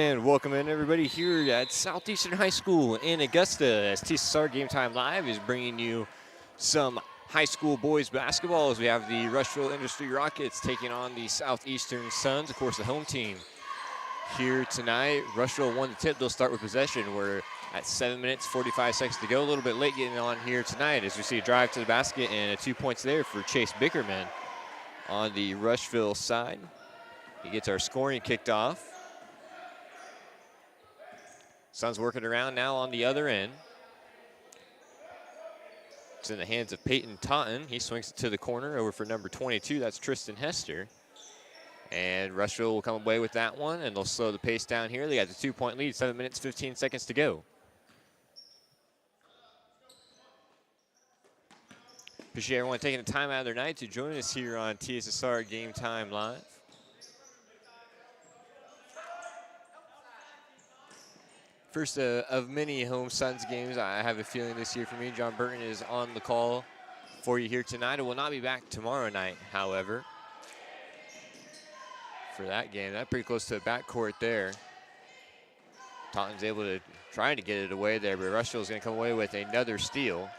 And welcome in everybody here at Southeastern High School in Augusta as TSSR Game Time Live is bringing you some high school boys basketball as we have the Rushville-Industry Rockets taking on the Southeastern Suns, of course the home team here tonight. Rushville won the tip. They'll start with possession. We're at 7 minutes, 45 seconds to go. A little bit late getting on here tonight as we see a drive to the basket and 2 points there for Chase Bickerman on the Rushville side. He gets our scoring kicked off. Suns working around now on the other end. It's in the hands of Peyton Taunton. He swings it to the corner over for number 22. That's Tristan Hester. And Rushville will come away with that one, and they'll slow the pace down here. They got the 2-point lead, 7 minutes, 15 seconds to go. Appreciate everyone taking the time out of their night to join us here on TSSR Game Time Live. First of many home Suns games, I have a feeling this year for me. John Burton is on the call for you here tonight. It will not be back tomorrow night, however, for that game. That's pretty close to the backcourt there. Taunton's able to try to get it away there, but Rushville is going to come away with another steal.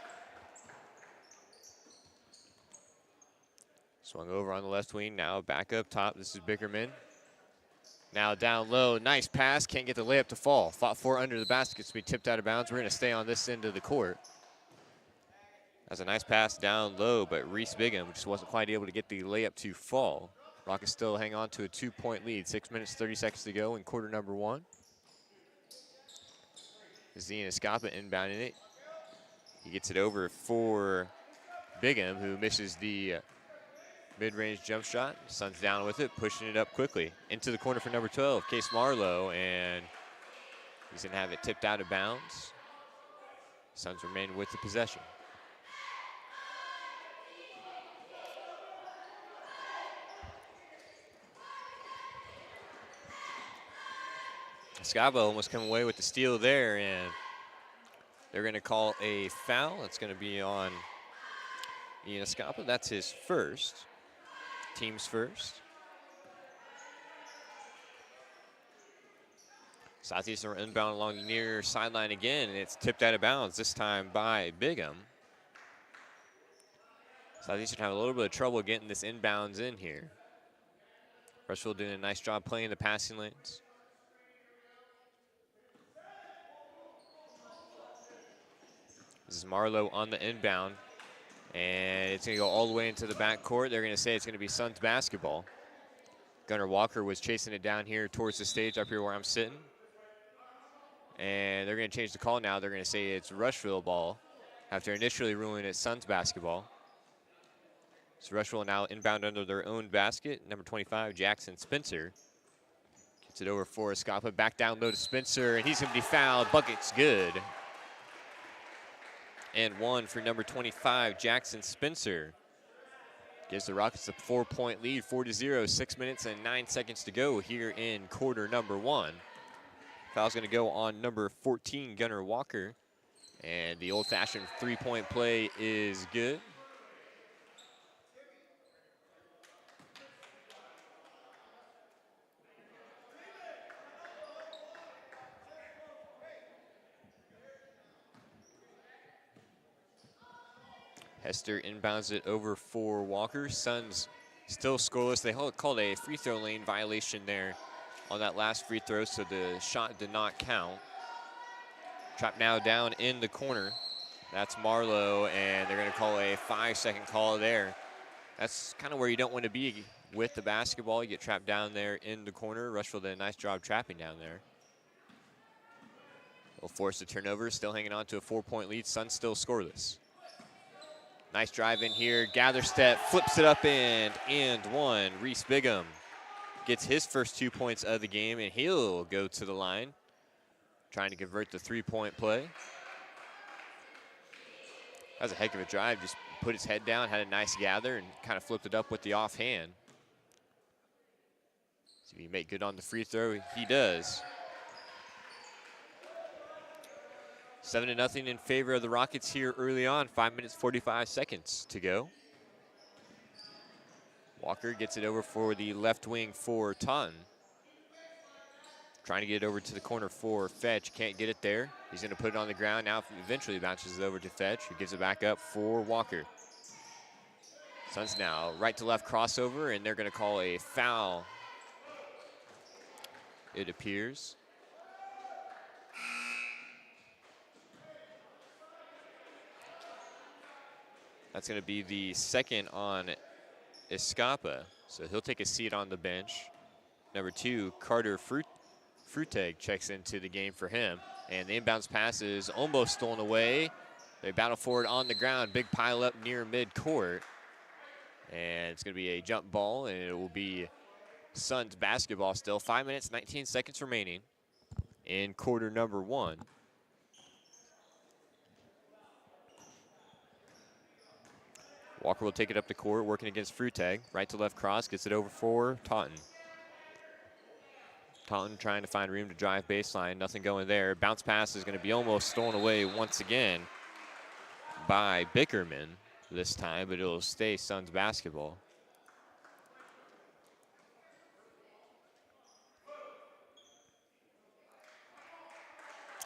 Swung over on the left wing, now back up top. This is Bickerman. Now down low, nice pass, can't get the layup to fall. Fought for under the basket to be tipped out of bounds. We're gonna stay on this end of the court. That's a nice pass down low, but Reese Bigham just wasn't quite able to get the layup to fall. Rockets still hang on to a 2-point lead. 6 minutes, 30 seconds to go in quarter number one. Zian Escapa inbounding it. He gets it over for Bigham, who misses the mid-range jump shot. Suns down with it, pushing it up quickly. Into the corner for number 12, Case Marlowe, and he's gonna have it tipped out of bounds. Suns remain with the possession. Scavo almost come away with the steal there, and they're gonna call a foul. It's gonna be on Ian Escapa. That's his first. Team's first. Southeastern inbound along the near sideline again, and it's tipped out of bounds, this time by Bigham. Southeastern have a little bit of trouble getting this inbounds in here. Rushville doing a nice job playing the passing lanes. This is Marlowe on the inbound. And it's going to go all the way into the backcourt. They're going to say it's going to be Suns basketball. Gunnar Walker was chasing it down here towards the stage up here where I'm sitting. And they're going to change the call now. They're going to say it's Rushville ball after initially ruling it Suns basketball. So Rushville now inbound under their own basket. Number 25, Jackson Spencer. Gets it over for Escapa. Back down low to Spencer, and he's going to be fouled. Bucket's good. And one for number 25, Jackson Spencer. Gives the Rockets a 4-point lead, 4-0, 6 minutes and 9 seconds to go here in quarter number one. Foul's gonna go on number 14, Gunnar Walker. And the old-fashioned three-point play is good. Hester inbounds it over for Walker. Suns still scoreless. They called a free throw lane violation there on that last free throw, so the shot did not count. Trapped now down in the corner. That's Marlowe, and they're gonna call a 5-second call there. That's kind of where you don't want to be with the basketball. You get trapped down there in the corner. Rushville did a nice job trapping down there. Will force the turnover, still hanging on to a 4-point lead. Suns still scoreless. Nice drive in here, gather step, flips it up and one. Reese Bigham gets his first 2 points of the game, and he'll go to the line, trying to convert the 3-point play. That was a heck of a drive, just put his head down, had a nice gather, and kind of flipped it up with the offhand. See if he make good on the free throw, he does. 7-0 in favor of the Rockets here early on. 5 minutes, 45 seconds to go. Walker gets it over for the left wing for Taunton. Trying to get it over to the corner for Fetch. Can't get it there. He's going to put it on the ground. Now eventually bounces it over to Fetch, who gives it back up for Walker. Suns now right to left crossover, and they're going to call a foul, it appears. That's going to be the second on Escapa, so he'll take a seat on the bench. Number 2, Carter Fruiteg checks into the game for him. And the inbounds pass is almost stolen away. They battle for it on the ground. Big pile up near midcourt. And it's going to be a jump ball, and it will be Suns basketball still. 5 minutes, 19 seconds remaining in quarter number 1. Walker will take it up the court, working against Fruiteg. Right to left cross, gets it over for Taunton. Taunton trying to find room to drive baseline, nothing going there. Bounce pass is going to be almost stolen away once again by Bickerman this time, but it'll stay Suns basketball.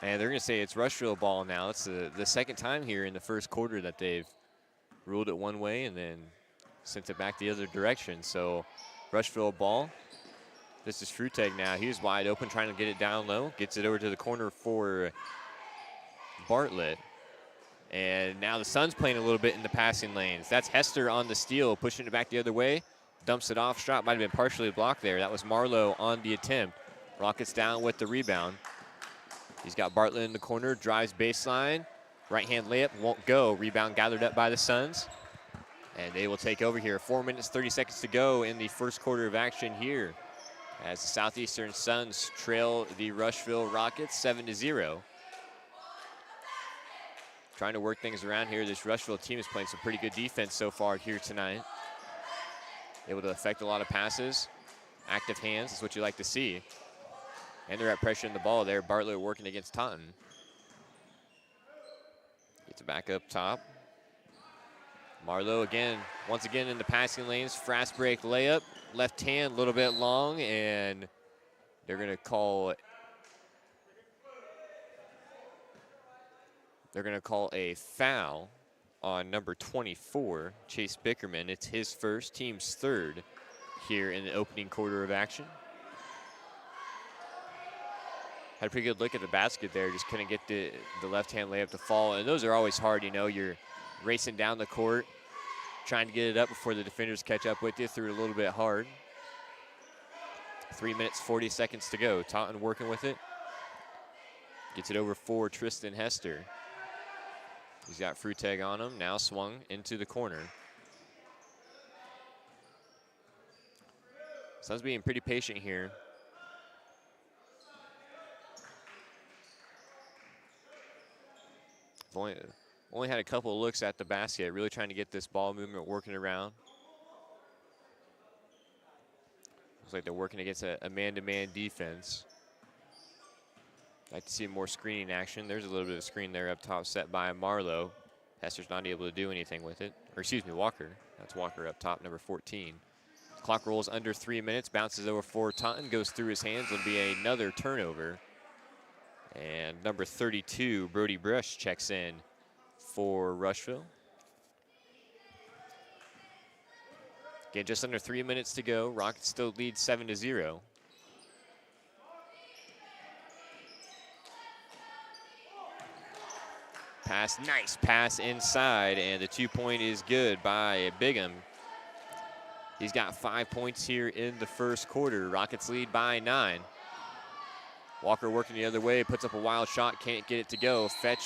And they're going to say it's Rushville ball now. It's the second time here in the first quarter that they've ruled it one way and then sent it back the other direction. So Rushville ball. This is Fruiteg now. He's wide open, trying to get it down low. Gets it over to the corner for Bartlett. And now the Suns playing a little bit in the passing lanes. That's Hester on the steal, pushing it back the other way. Dumps it off. Shot might have been partially blocked there. That was Marlowe on the attempt. Rockets down with the rebound. He's got Bartlett in the corner, drives baseline. Right-hand layup won't go. Rebound gathered up by the Suns. And they will take over here. 4 minutes, 30 seconds to go in the first quarter of action here, as the Southeastern Suns trail the Rushville Rockets 7-0. Trying to work things around here. This Rushville team is playing some pretty good defense so far here tonight. Able to affect a lot of passes. Active hands is what you like to see. And they're at pressure in the ball there. Bartlett working against Taunton. Gets it back up top. Marlowe again, once again in the passing lanes. Fast break layup. Left hand, a little bit long, and they're going to call a foul on number 24, Chase Bickerman. It's his first, team's third here in the opening quarter of action. Had a pretty good look at the basket there, just couldn't get the left-hand layup to fall. And those are always hard, you know, you're racing down the court, trying to get it up before the defenders catch up with you. Threw it a little bit hard. 3 minutes, 40 seconds to go. Taunton working with it. Gets it over for Tristan Hester. He's got Fruiteg on him, now swung into the corner. Suns being pretty patient here. Only had a couple of looks at the basket, really trying to get this ball movement working around. Looks like they're working against a man-to-man defense. Like to see more screening action. There's a little bit of screen there up top set by Marlowe. Hester's not able to do anything with it. Or excuse me, Walker. That's Walker up top, number 14. Clock rolls under 3 minutes, bounces over for Taunton, goes through his hands. It'll be another turnover. And number 32, Brody Brush, checks in for Rushville. Again, just under 3 minutes to go. Rockets still lead 7-0. Pass, nice pass inside, and the 2-point is good by Bigham. He's got 5 points here in the first quarter. Rockets lead by 9. Walker working the other way, puts up a wild shot, can't get it to go. Fetch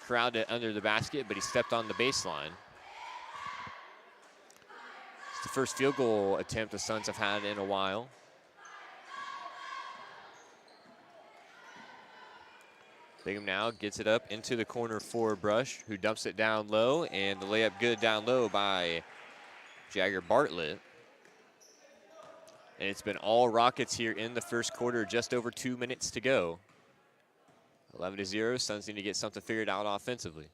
corralled it under the basket, but he stepped on the baseline. It's the first field goal attempt the Suns have had in a while. Bigham now gets it up into the corner for Brush, who dumps it down low, and the layup good down low by Jagger Bartlett. And it's been all Rockets here in the first quarter, just over 2 minutes to go. 11-0, Suns need to get something figured out offensively.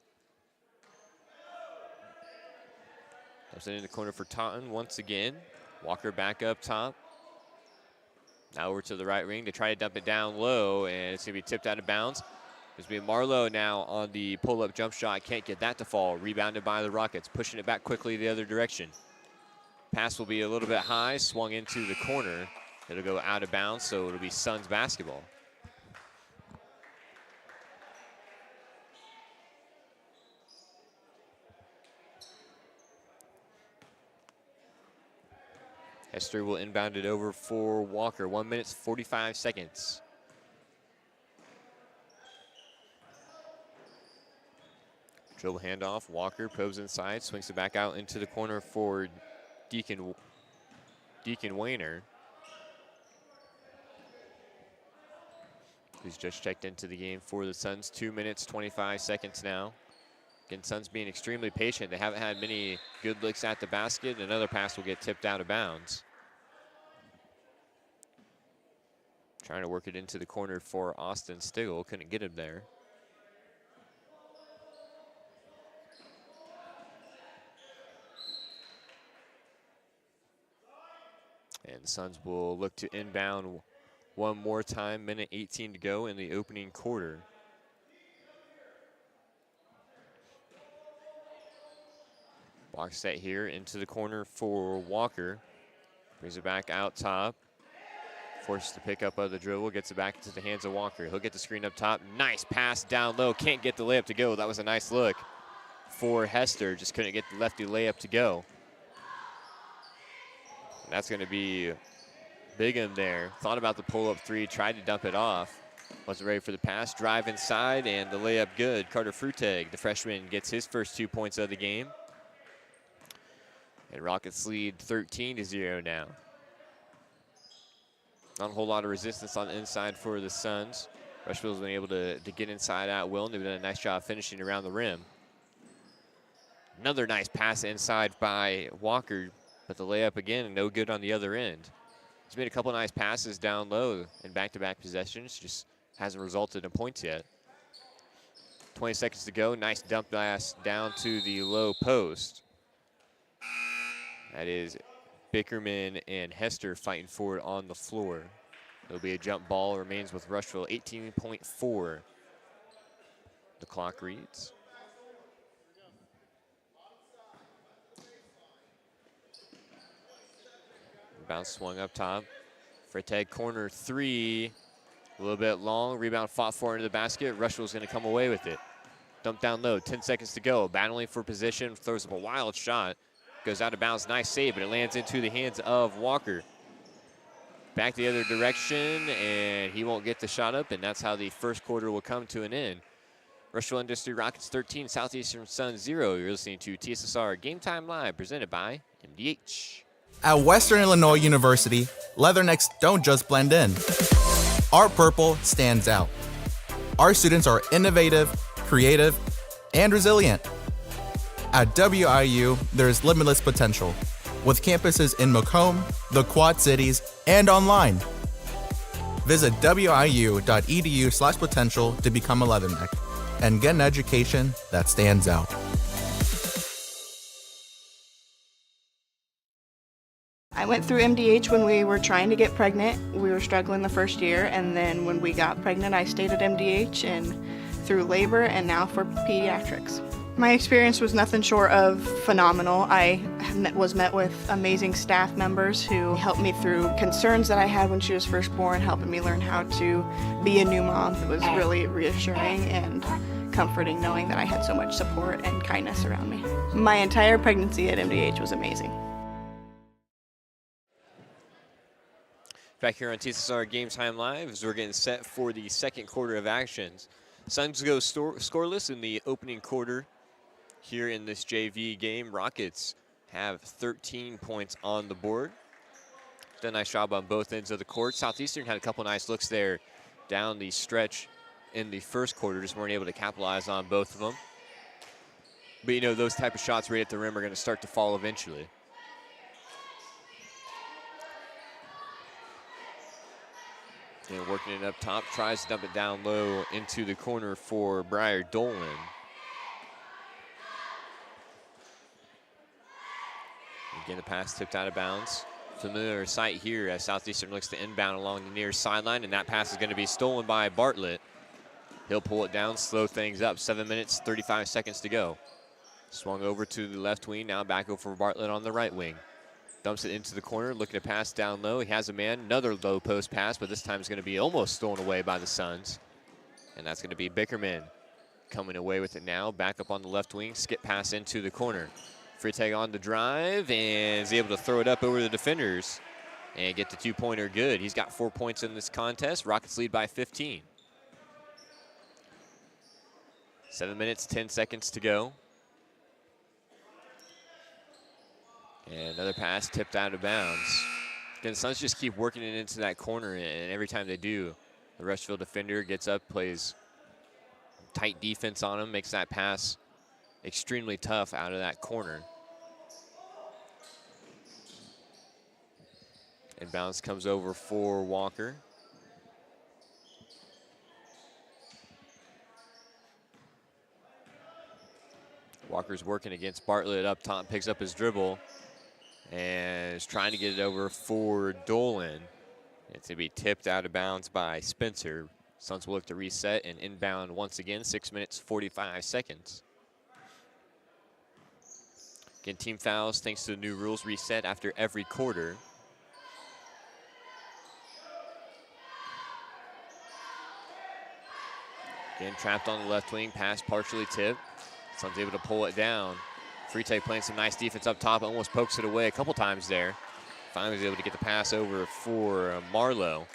Dumps it in the corner for Taunton once again. Walker back up top. Now over to the right wing to try to dump it down low, and it's going to be tipped out of bounds. It's going to be Marlowe now on the pull-up jump shot. Can't get that to fall. Rebounded by the Rockets, pushing it back quickly the other direction. Pass will be a little bit high, swung into the corner. It'll go out of bounds, so it'll be Suns basketball. Hester will inbound it over for Walker. 1 minute, 45 seconds. Dribble handoff. Walker probes inside, swings it back out into the corner for Deacon Wayner, who's just checked into the game for the Suns. 2 minutes, 25 seconds now. Again, Suns being extremely patient. They haven't had many good looks at the basket. Another pass will get tipped out of bounds. Trying to work it into the corner for Austin Stigl. Couldn't get him there. And the Suns will look to inbound one more time. Minute 18 to go in the opening quarter. Box set here into the corner for Walker. Brings it back out top. Forced to pick up of the dribble. Gets it back into the hands of Walker. He'll get the screen up top. Nice pass down low. Can't get the layup to go. That was a nice look for Hester. Just couldn't get the lefty layup to go. And that's going to be Bigham there. Thought about the pull-up three. Tried to dump it off. Wasn't ready for the pass. Drive inside and the layup good. Carter Fruteg, the freshman, gets his first 2 points of the game. And Rockets lead 13-0 now. Not a whole lot of resistance on the inside for the Suns. Rushville's been able to get inside at will, and they've done a nice job finishing around the rim. Another nice pass inside by Walker, but the layup again, no good on the other end. He's made a couple nice passes down low in back-to-back possessions, just hasn't resulted in points yet. 20 seconds to go. Nice dump pass down to the low post. That is Bickerman and Hester fighting for it on the floor. It'll be a jump ball. Remains with Rushville. 18.4. The clock reads. Bounce swung up top. Fruteg corner three. A little bit long. Rebound fought for into the basket. Rushville's going to come away with it. Dump down low. 10 seconds to go. Battling for position. Throws up a wild shot. Goes out of bounds. Nice save, but it lands into the hands of Walker. Back the other direction, and he won't get the shot up, and that's how the first quarter will come to an end. Rushville-Industry Rockets 13, Southeastern Suns 0. You're listening to TSSR Game Time Live, presented by MDH. At Western Illinois University, leathernecks don't just blend in. Our purple stands out. Our students are innovative, creative, and resilient. At WIU, there's limitless potential, with campuses in Macomb, the Quad Cities, and online. Visit wiu.edu/potential to become a leatherneck and get an education that stands out. I went through MDH when we were trying to get pregnant. We were struggling the first year, and then when we got pregnant, I stayed at MDH and through labor and now for pediatrics. My experience was nothing short of phenomenal. I was met with amazing staff members who helped me through concerns that I had when she was first born, helping me learn how to be a new mom. It was really reassuring and comforting knowing that I had so much support and kindness around me. My entire pregnancy at MDH was amazing. Back here on TSSR Game Time Live as we're getting set for the second quarter of actions. Suns go scoreless in the opening quarter. Here in this JV game, Rockets have 13 points on the board. Done a nice job on both ends of the court. Southeastern had a couple nice looks there down the stretch in the first quarter. Just weren't able to capitalize on both of them. But you know, those type of shots right at the rim are going to start to fall eventually. And working it up top, tries to dump it down low into the corner for Briar Dolan. Again, the pass tipped out of bounds. Familiar sight here as Southeastern looks to inbound along the near sideline, and that pass is going to be stolen by Bartlett. He'll pull it down, slow things up. 7 minutes, 35 seconds to go. Swung over to the left wing, now back over for Bartlett on the right wing. Dumps it into the corner, looking to pass down low. He has a man, another low post pass, but this time it's going to be almost stolen away by the Suns. And that's going to be Bickerman coming away with it now. Back up on the left wing, skip pass into the corner. Freitag on the drive and is able to throw it up over the defenders and get the two-pointer good. He's got 4 points in this contest. Rockets lead by 15. 7 minutes, 10 seconds to go. And another pass tipped out of bounds. Again, the Suns just keep working it into that corner, and every time they do, the Rushville defender gets up, plays tight defense on him, makes that pass extremely tough out of that corner. Inbounds comes over for Walker. Walker's working against Bartlett up top, picks up his dribble, and is trying to get it over for Dolan. It's going to be tipped out of bounds by Spencer. Suns will look to reset and inbound once again, 6 minutes, 45 seconds. Again, team fouls, thanks to the new rules, reset after every quarter. Again, trapped on the left wing, pass partially tipped. Suns able to pull it down. Freitag playing some nice defense up top, almost pokes it away a couple times there. Finally was able to get the pass over for Marlowe.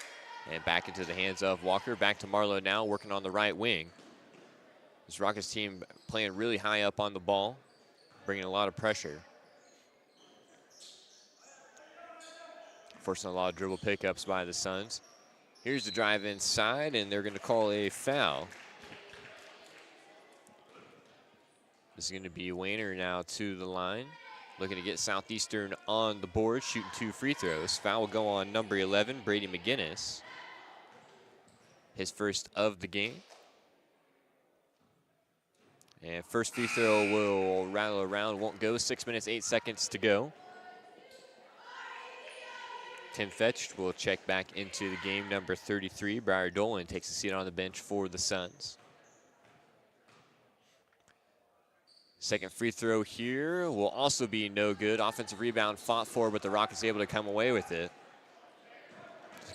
And back into the hands of Walker. Back to Marlowe now, working on the right wing. This Rockets team playing really high up on the ball, bringing a lot of pressure. Forcing a lot of dribble pickups by the Suns. Here's the drive inside, and they're going to call a foul. This is going to be Wayner now to the line. Looking to get Southeastern on the board, shooting 2 free throws. Foul will go on number 11, Brady McGinnis. His first of the game. And first free throw will rattle around, won't go. 6 minutes, 8 seconds to go. Tim Fetch will check back into the game, number 33. Briar Dolan takes a seat on the bench for the Suns. Second free throw here will also be no good. Offensive rebound fought for, but the Rockets able to come away with it.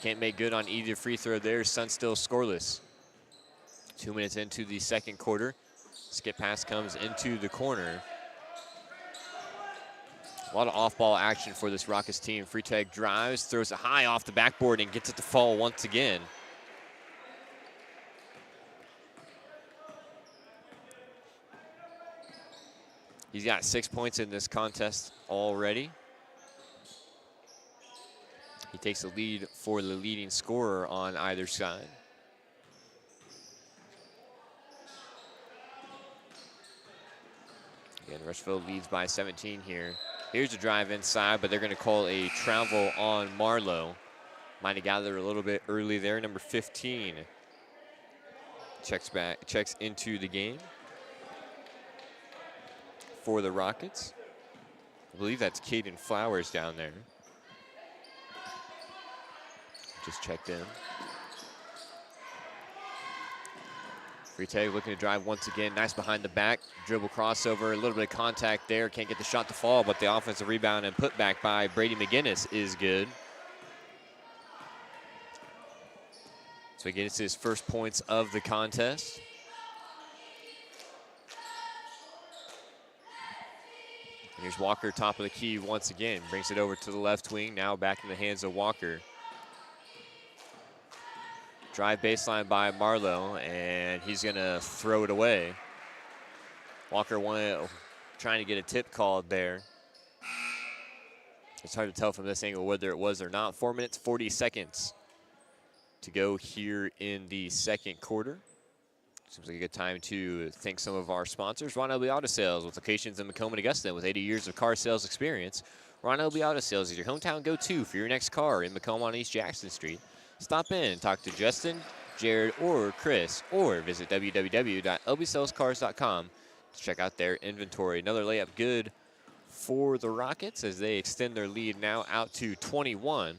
Can't make good on either free throw there. Suns still scoreless. 2 minutes into the second quarter. Skip pass comes into the corner. A lot of off-ball action for this Rockets team. Freitag drives, throws it high off the backboard, and gets it to fall once again. He's got 6 points in this contest already. He takes the lead for the leading scorer on either side. Again, Rushville leads by 17 here. Here's a drive inside, but they're going to call a travel on Marlowe. Might have gathered a little bit early there. Number 15 checks into the game for the Rockets. I believe that's Caden Flowers down there. Just checked in. Freitag looking to drive once again. Nice behind the back. Dribble crossover. A little bit of contact there. Can't get the shot to fall, but the offensive rebound and putback by Brady McGinnis is good. So McGinnis his first points of the contest. And here's Walker, top of the key once again. Brings it over to the left wing. Now back in the hands of Walker. Drive baseline by Marlowe, and he's going to throw it away. Walker trying to get a tip called there. It's hard to tell from this angle whether it was or not. 4 minutes, 40 seconds to go here in the second quarter. Seems like a good time to thank some of our sponsors. Ron Elby Auto Sales with locations in Macomb and Augusta with 80 years of car sales experience. Ron Elby Auto Sales is your hometown go-to for your next car in Macomb on East Jackson Street. Stop in and talk to Justin, Jared, or Chris, or visit www.lbsalescars.com to check out their inventory. Another layup good for the Rockets as they extend their lead now out to 21.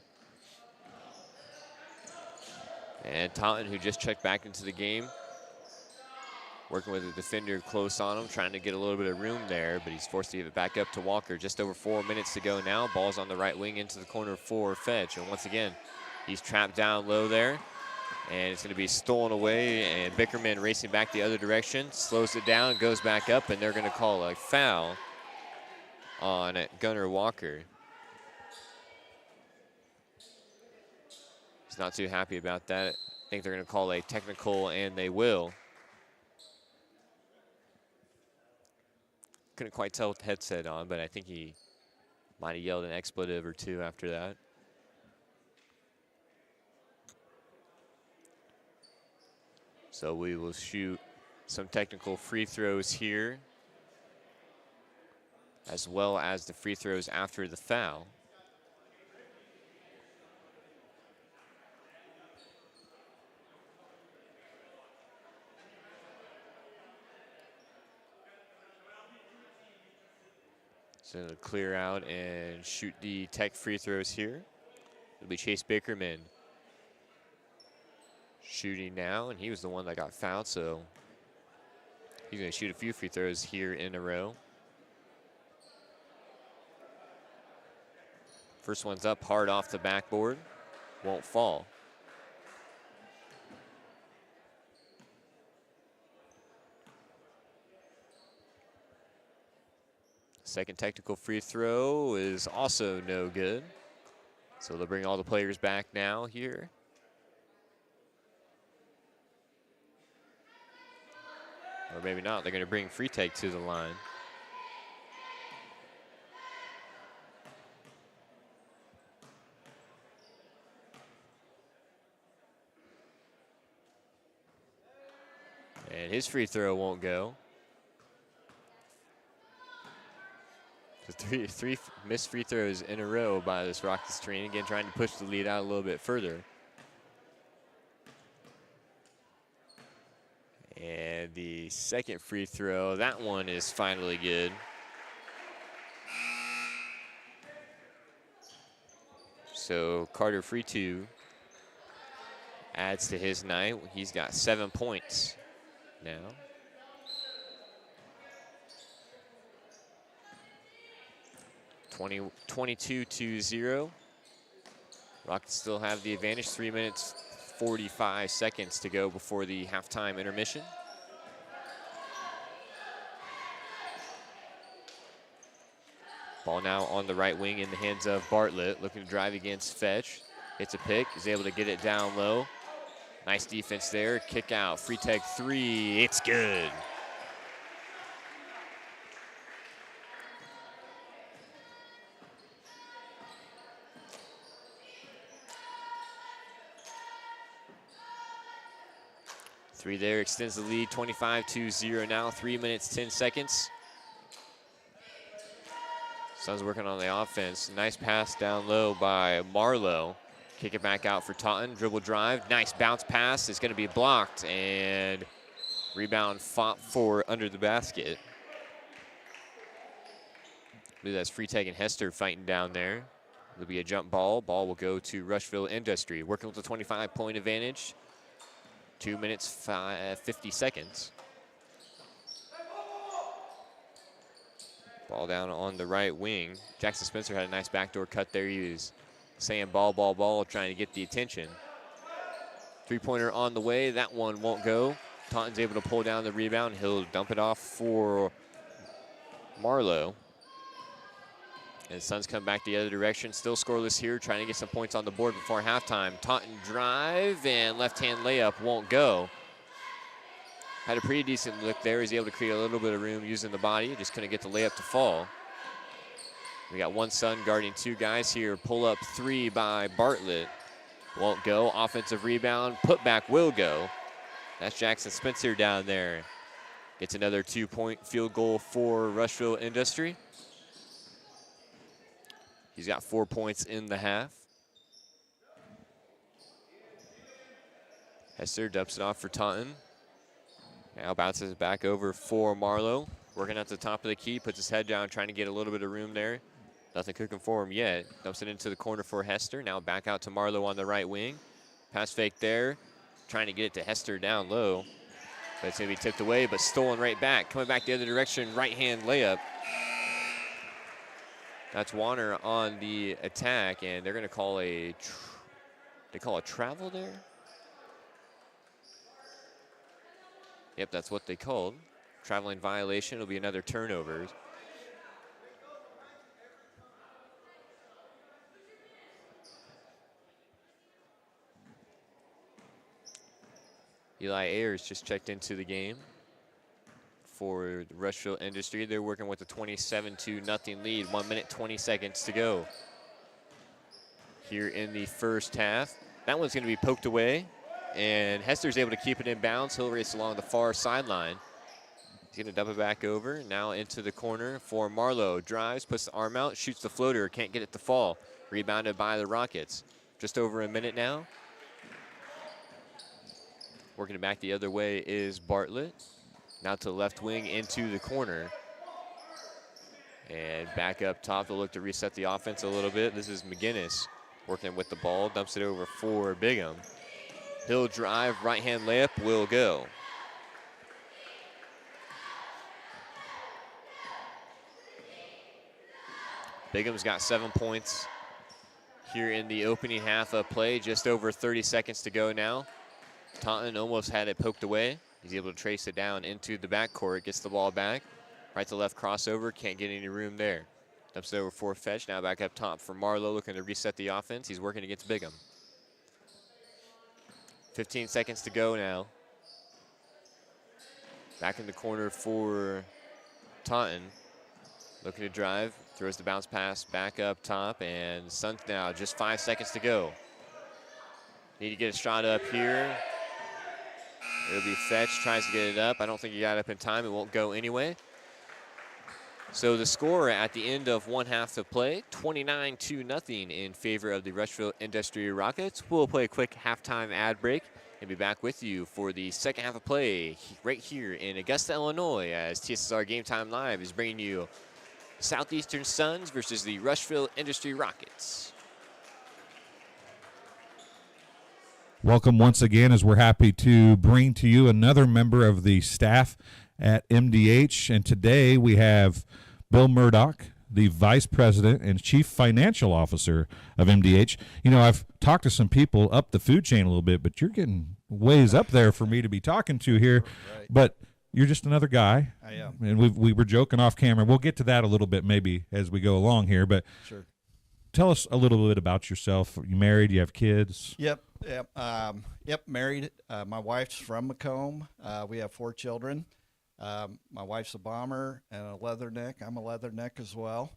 And Taunton, who just checked back into the game, working with the defender close on him, trying to get a little bit of room there, but he's forced to give it back up to Walker. Just over 4 minutes to go now. Ball's on the right wing into the corner for Fetch. And once again, he's trapped down low there. And it's going to be stolen away, and Bickerman racing back the other direction, slows it down, goes back up, and they're going to call a foul on Gunnar Walker. He's not too happy about that. I think they're going to call a technical, and they will. Couldn't quite tell with the headset on, but I think he might have yelled an expletive or two after that. So we will shoot some technical free throws here, as well as the free throws after the foul. So to clear out and shoot the tech free throws here. It'll be Chase Bickerman shooting now, and he was the one that got fouled, so he's going to shoot a few free throws here in a row. First one's up hard off the backboard, won't fall. Second technical free throw is also no good. So they'll bring all the players back now here. Or maybe not, they're going to bring Freitag to the line. And his free throw won't go. So three missed free throws in a row by this Rockets train. Again, trying to push the lead out a little bit further. And the second free throw, that one is finally good. So Carter Freetu adds to his night. He's got 7 points now. Twenty 22-0. Rockets still have the advantage. 3 minutes, 45 seconds to go before the halftime intermission. Ball now on the right wing in the hands of Bartlett, looking to drive against Fetch. Hits a pick, is able to get it down low. Nice defense there, kick out, Freitag three, it's good. Three there, extends the lead, 25-0 now, 3 minutes, 10 seconds. Suns working on the offense. Nice pass down low by Marlowe. Kick it back out for Taunton, dribble drive. Nice bounce pass, it's gonna be blocked, and rebound fought for under the basket. I believe that's Freitag and Hester fighting down there. It'll be a jump ball. Ball will go to Rushville-Industry, working with a 25-point advantage. 2 minutes, 50 seconds. Ball down on the right wing. Jackson Spencer had a nice backdoor cut there. He was saying ball, ball, ball, trying to get the attention. Three-pointer on the way. That one won't go. Taunton's able to pull down the rebound. He'll dump it off for Marlowe. And Suns come back the other direction. Still scoreless here, trying to get some points on the board before halftime. Taunton drive and left-hand layup won't go. Had a pretty decent look there. He's able to create a little bit of room using the body. Just couldn't get the layup to fall. We got one Sun guarding two guys here. Pull up three by Bartlett. Won't go. Offensive rebound. Putback will go. That's Jackson Spencer down there. Gets another 2-point field goal for Rushville-Industry. He's got 4 points in the half. Hester dumps it off for Taunton. Now bounces it back over for Marlowe. Working at the top of the key, puts his head down, trying to get a little bit of room there. Nothing cooking for him yet. Dumps it into the corner for Hester. Now back out to Marlowe on the right wing. Pass fake there. Trying to get it to Hester down low. But it's going to be tipped away, but stolen right back. Coming back the other direction, right-hand layup. That's Warner on the attack, and they're going to call a travel there? Yep, that's what they called. Traveling violation. It'll be another turnover. Eli Ayers just checked into the game for the Rushville-Industry. They're working with a 27-0 lead. 1 minute, 20 seconds to go here in the first half. That one's going to be poked away, and Hester's able to keep it in bounds. He'll race along the far sideline. He's going to dump it back over. Now into the corner for Marlowe. Drives, puts the arm out, shoots the floater. Can't get it to fall. Rebounded by the Rockets. Just over a minute now. Working it back the other way is Bartlett. Now to the left wing into the corner. And back up top, they'll look to reset the offense a little bit. This is McGinnis working with the ball, dumps it over for Bigham. He'll drive, right-hand layup will go. Bigham's got 7 points here in the opening half of play. Just over 30 seconds to go now. Taunton almost had it poked away. He's able to trace it down into the backcourt, gets the ball back. Right to left crossover, can't get any room there. Dumps it over for Fetch, now back up top for Marlowe, looking to reset the offense. He's working against Bigham. 15 seconds to go now. Back in the corner for Taunton. Looking to drive, throws the bounce pass back up top, and Suns now, just 5 seconds to go. Need to get a shot up here. It'll be Fetch, tries to get it up. I don't think he got it up in time. It won't go anyway. So the score at the end of one half of play, 29-0 in favor of the Rushville-Industry Rockets. We'll play a quick halftime ad break and be back with you for the second half of play right here in Augusta, Illinois, as TSSR Game Time Live is bringing you Southeastern Suns versus the Rushville-Industry Rockets. Welcome once again, as we're happy to bring to you another member of the staff at MDH. And today we have Bill Murdoch, the Vice President and Chief Financial Officer of MDH. You know, I've talked to some people up the food chain a little bit, but you're getting ways up there for me to be talking to here. Right. But you're just another guy. I am. And we were joking off camera. We'll get to that a little bit maybe as we go along here. But sure. Tell us a little bit about yourself. You married? You have kids? Yep. Married. My wife's from Macomb. We have 4 children. My wife's a bomber and a leatherneck. I'm a leatherneck as well.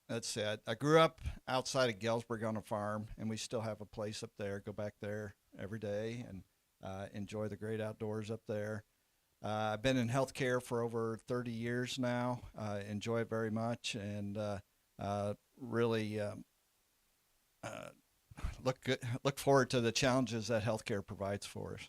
That's it. I grew up outside of Galesburg on a farm, and we still have a place up there. Go back there every day and enjoy the great outdoors up there. I've been in healthcare for over 30 years now. Enjoy it very much, and really look forward to the challenges that healthcare provides for us.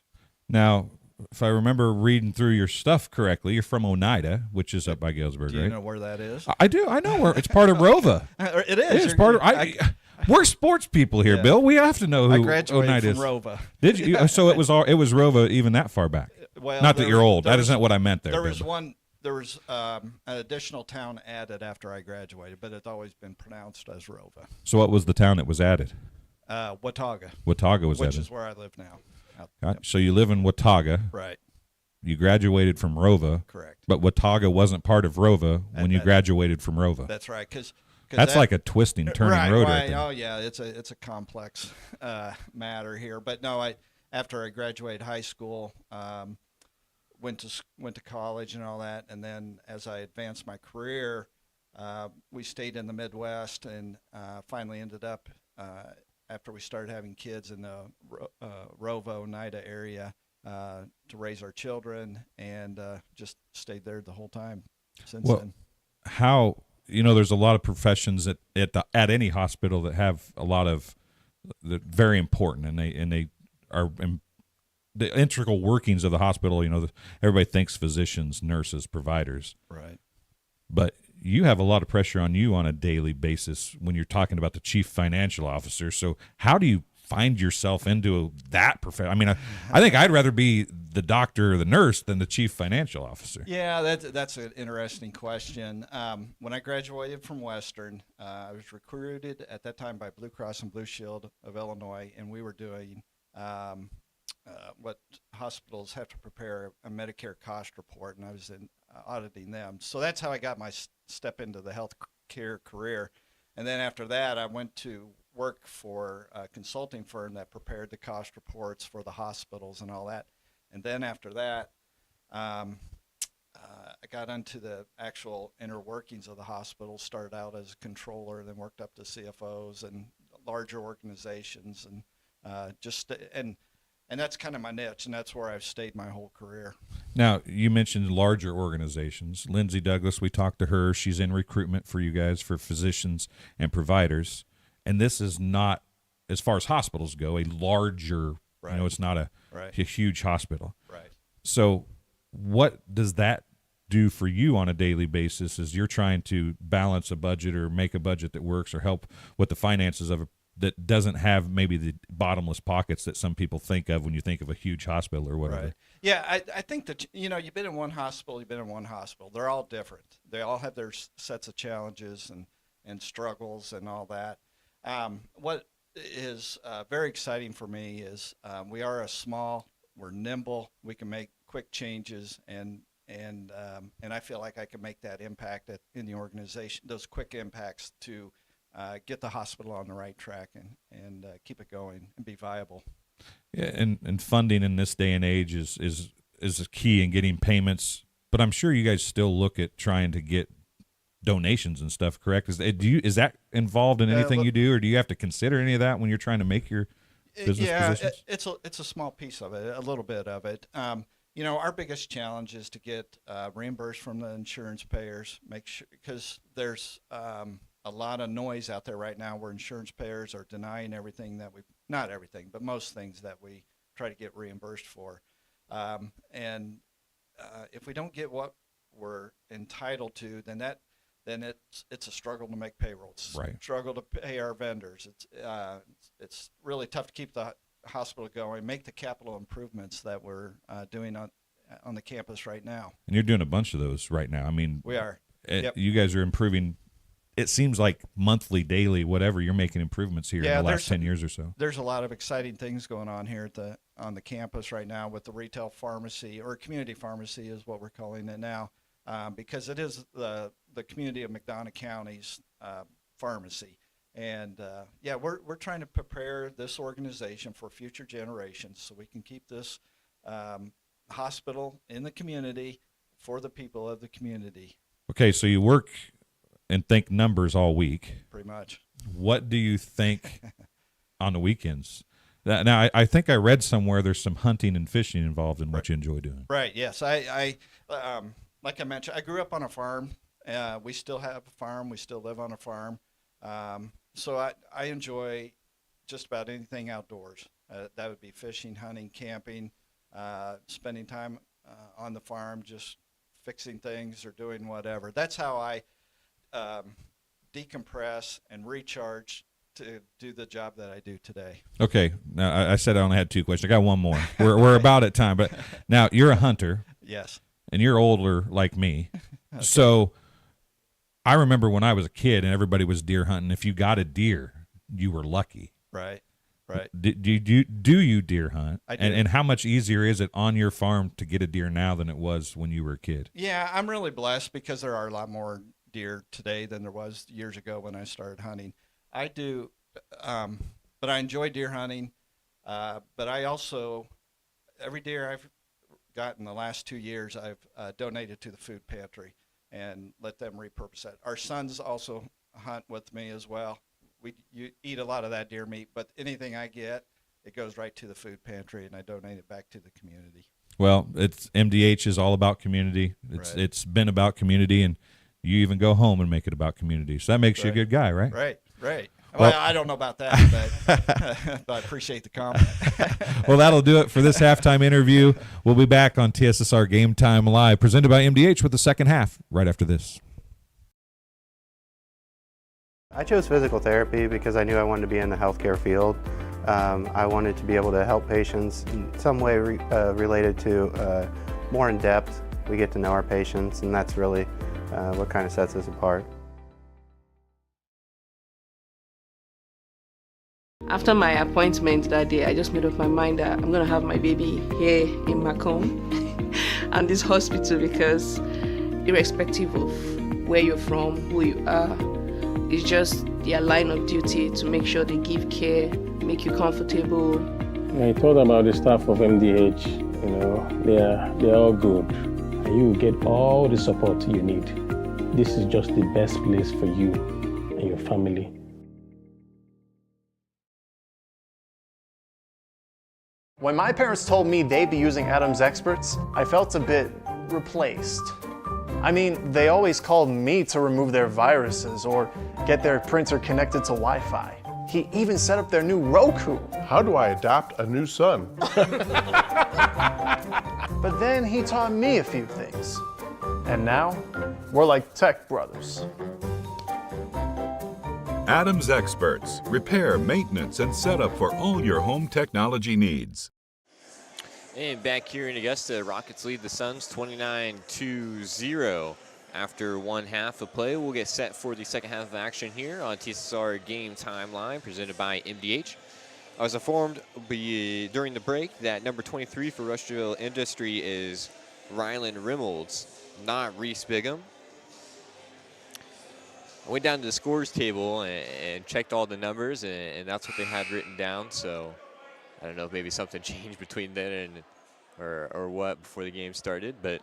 Now, if I remember reading through your stuff correctly, you're from Oneida, which is up by Galesburg, Do you right? know where that is? I do. I know where it's part of Rova. It is. It's part of. We're sports people here, Yeah. Bill. We have to know who I graduated Oneida from is. Rova. Did you? So it was Rova even that far back. Well, Not that you're old. That isn't what I meant there. There Bill. was one. There was an additional town added after I graduated, but it's always been pronounced as Rova. So what was the town that was added? Watauga. Watauga was which added. is where I live now. Yep. So you live in Watauga. Right. You graduated from Rova. Correct. But Watauga wasn't part of Rova when you graduated from Rova. That's right. Because that's like a twisting, turning road. Right there. Oh yeah, it's a complex matter here. But no, after I graduated high school, went to college and all that, and then as I advanced my career, we stayed in the Midwest and finally ended up after we started having kids in the Rova, Oneida area to raise our children, and just stayed there the whole time since then. How, there's a lot of professions at any hospital that have a lot of very important, and they are the integral workings of the hospital. Everybody thinks physicians, nurses, providers. Right. But you have a lot of pressure on you on a daily basis when you're talking about the chief financial officer. So how do you find yourself into that profession? I mean, I think I'd rather be the doctor or the nurse than the chief financial officer. Yeah, that's an interesting question. When I graduated from Western, I was recruited at that time by Blue Cross and Blue Shield of Illinois, and we were doing what hospitals have to prepare a Medicare cost report, and I was auditing them. So that's how I got my step into the healthcare career. And then after that, I went to work for a consulting firm that prepared the cost reports for the hospitals and all that. And then after that, I got into the actual inner workings of the hospital, started out as a controller, then worked up to CFOs and larger organizations, and and that's kind of my niche, and that's where I've stayed my whole career. Now, you mentioned larger organizations. Lindsay Douglas, we talked to her. She's in recruitment for you guys for physicians and providers. And this is not, as far as hospitals go, a larger, right. It's not a huge hospital. Right. So what does that do for you on a daily basis as you're trying to balance a budget or make a budget that works or help with the finances of that doesn't have maybe the bottomless pockets that some people think of when you think of a huge hospital or whatever? Right. Yeah, I think that, you've been in one hospital, They're all different. They all have their sets of challenges and struggles and all that. What is very exciting for me is we're nimble, we can make quick changes, and I feel like I can make that impact in the organization, those quick impacts to get the hospital on the right track and keep it going and be viable. Yeah, and funding in this day and age is a key in getting payments. But I'm sure you guys still look at trying to get donations and stuff, correct? Is that involved in anything you do, or do you have to consider any of that when you're trying to make your business positions? It's a small piece of it, a little bit of it. Our biggest challenge is to get reimbursed from the insurance payers, make sure, because there's a lot of noise out there right now where insurance payers are denying everything not everything, but most things that we try to get reimbursed for. If we don't get what we're entitled to, then it's a struggle to make payroll. It's right. a struggle to pay our vendors. It's really tough to keep the hospital going, make the capital improvements that we're doing on the campus right now. And you're doing a bunch of those right now. I mean, we are. Yep. You guys are improving. It seems like monthly, daily, whatever, you're making improvements here in the last 10 years or so. There's a lot of exciting things going on here on the campus right now with the retail pharmacy, or community pharmacy is what we're calling it now, because it is the community of McDonough County's pharmacy. And we're trying to prepare this organization for future generations so we can keep this hospital in the community for the people of the community. Okay, so you work and think numbers all week. Pretty much. What do you think on the weekends? Now, I think I read somewhere there's some hunting and fishing involved in what you enjoy doing. Right, yes. I like I mentioned, I grew up on a farm. We still have a farm. We still live on a farm. So I enjoy just about anything outdoors. That would be fishing, hunting, camping, spending time on the farm, just fixing things or doing whatever. That's how I decompress and recharge to do the job that I do today. Okay. Now, I said I only had two questions. I got one more. We're about at time. But now, you're a hunter. Yes. And you're older like me. Okay. So I remember when I was a kid and everybody was deer hunting, if you got a deer, you were lucky. Right. Do you deer hunt? I do. And how much easier is it on your farm to get a deer now than it was when you were a kid? Yeah, I'm really blessed because there are a lot more deer today than there was years ago when I started hunting. I do, but I enjoy deer hunting. But I also, every deer I've gotten the last 2 years, I've donated to the food pantry and let them repurpose that. Our sons also hunt with me as well. You eat a lot of that deer meat, but anything I get, it goes right to the food pantry, and I donate it back to the community. Well, MDH is all about community. It's been about community, and you even go home and make it about community. So that makes you a good guy, right? Right. Well, I don't know about that, but I appreciate the comment. Well, that'll do it for this halftime interview. We'll be back on TSSR Game Time Live, presented by MDH, with the second half right after this. I chose physical therapy because I knew I wanted to be in the healthcare field. I wanted to be able to help patients in some way related to more in depth. We get to know our patients, and that's really what kind of sets us apart. After my appointment that day, I just made up my mind that I'm going to have my baby here in Macomb and this hospital, because irrespective of where you're from, who you are, it's just their line of duty to make sure they give care, make you comfortable. I told about the staff of MDH, they're all good. And you will get all the support you need. This is just the best place for you and your family. When my parents told me they'd be using Adams Experts, I felt a bit replaced. I mean, they always called me to remove their viruses or get their printer connected to Wi-Fi. He even set up their new Roku. How do I adopt a new son? But then he taught me a few things. And now, we're like tech brothers. Adams Experts. Repair, maintenance, and setup for all your home technology needs. And back here in Augusta, Rockets lead the Suns 29-0 after one half of play. We'll get set for the second half of action here on TSSR Game Time Live, presented by MDH. I was informed during the break that number 23 for Rushville-Industry is Rylan Reynolds, not Reese Bigham. I went down to the scores table and checked all the numbers, and that's what they had written down. So I don't know if maybe something changed between then or what before the game started. But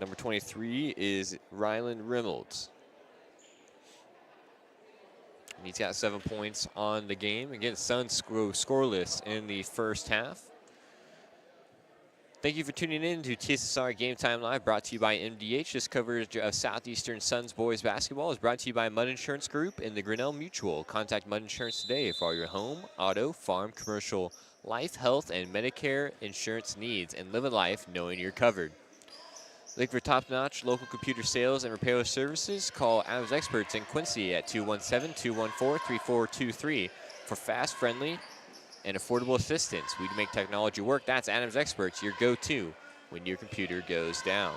number 23 is Rylan Reynolds. And he's got 7 points on the game. Again, Suns scoreless in the first half. Thank you for tuning in to TSSR Game Time Live, brought to you by MDH. This coverage of Southeastern Suns boys basketball is brought to you by Mud Insurance Group and the Grinnell Mutual. Contact Mud Insurance today for all your home, auto, farm, commercial, life, health, and Medicare insurance needs, and live a life knowing you're covered. Looking for top-notch local computer sales and repair services? Call Adams Experts in Quincy at 217-214-3423 for fast, friendly, and affordable assistance. We make technology work. That's Adams Experts, your go-to when your computer goes down.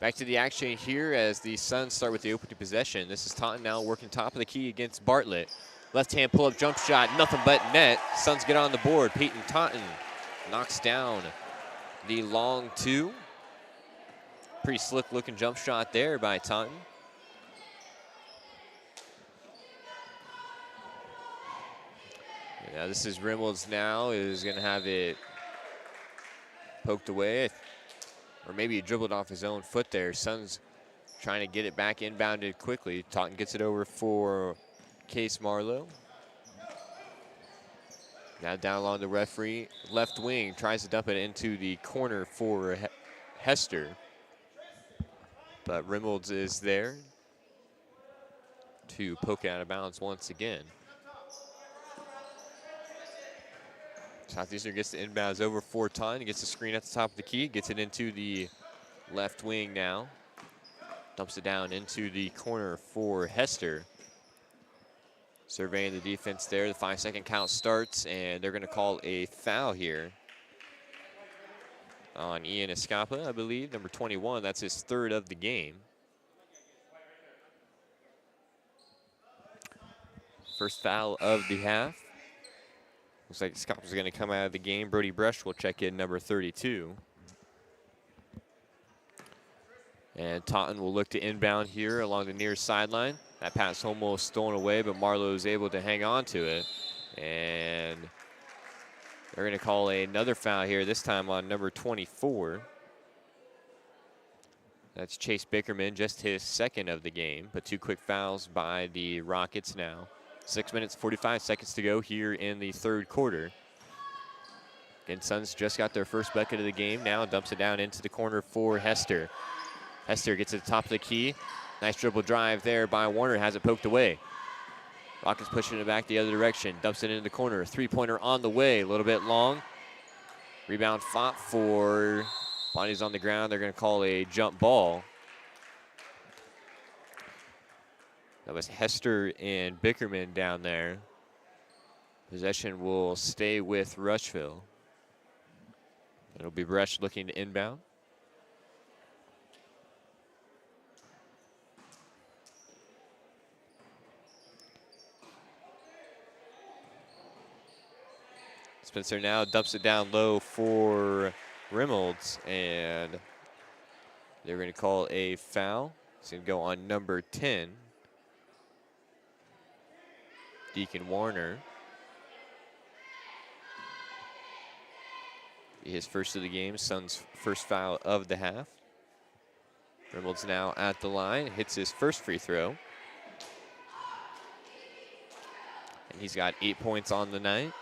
Back to the action here as the Suns start with the opening possession. This is Taunton now working top of the key against Bartlett. Left-hand pull-up jump shot, nothing but net. Suns get on the board. Peyton Taunton knocks down the long two. Pretty slick-looking jump shot there by Taunton. Now this is Reynolds now, is going to have it poked away, or maybe he dribbled off his own foot there. Suns trying to get it back inbounded quickly. Taunton gets it over for Case Marlowe. Now down along the referee, left wing, tries to dump it into the corner for Hester. But Reynolds is there to poke it out of bounds once again. Southeastern gets the inbounds over for Taunton, gets the screen at the top of the key, gets it into the left wing now. Dumps it down into the corner for Hester. Surveying the defense there, the 5-second count starts, and they're gonna call a foul here on Ian Escapa, I believe, number 21. That's his third of the game. First foul of the half. Looks like Escapa's gonna come out of the game. Brody Brush will check in, number 32. And Taunton will look to inbound here along the near sideline. That pass almost stolen away, but Marlowe is able to hang on to it. And they're going to call another foul here, this time on number 24. That's Chase Bickerman, just his second of the game, but 2 quick fouls by the Rockets now. 6 minutes, 45 seconds to go here in the third quarter. And Suns just got their first bucket of the game now, dumps it down into the corner for Hester. Hester gets to the top of the key, Nice dribble drive there by Warner, has it poked away. Rockets pushing it back the other direction, dumps it into the corner. Three-pointer on the way, a little bit long. Rebound fought for, bodies on the ground. They're going to call a jump ball. That was Hester and Bickerman down there. Possession will stay with Rushville. It'll be Bresch looking to inbound. Spencer now dumps it down low for Reynolds, and they're going to call a foul. It's going to go on number 10, Deacon Warner. His first of the game, Suns' first foul of the half. Reynolds now at the line, hits his first free throw. And he's got 8 points on the night.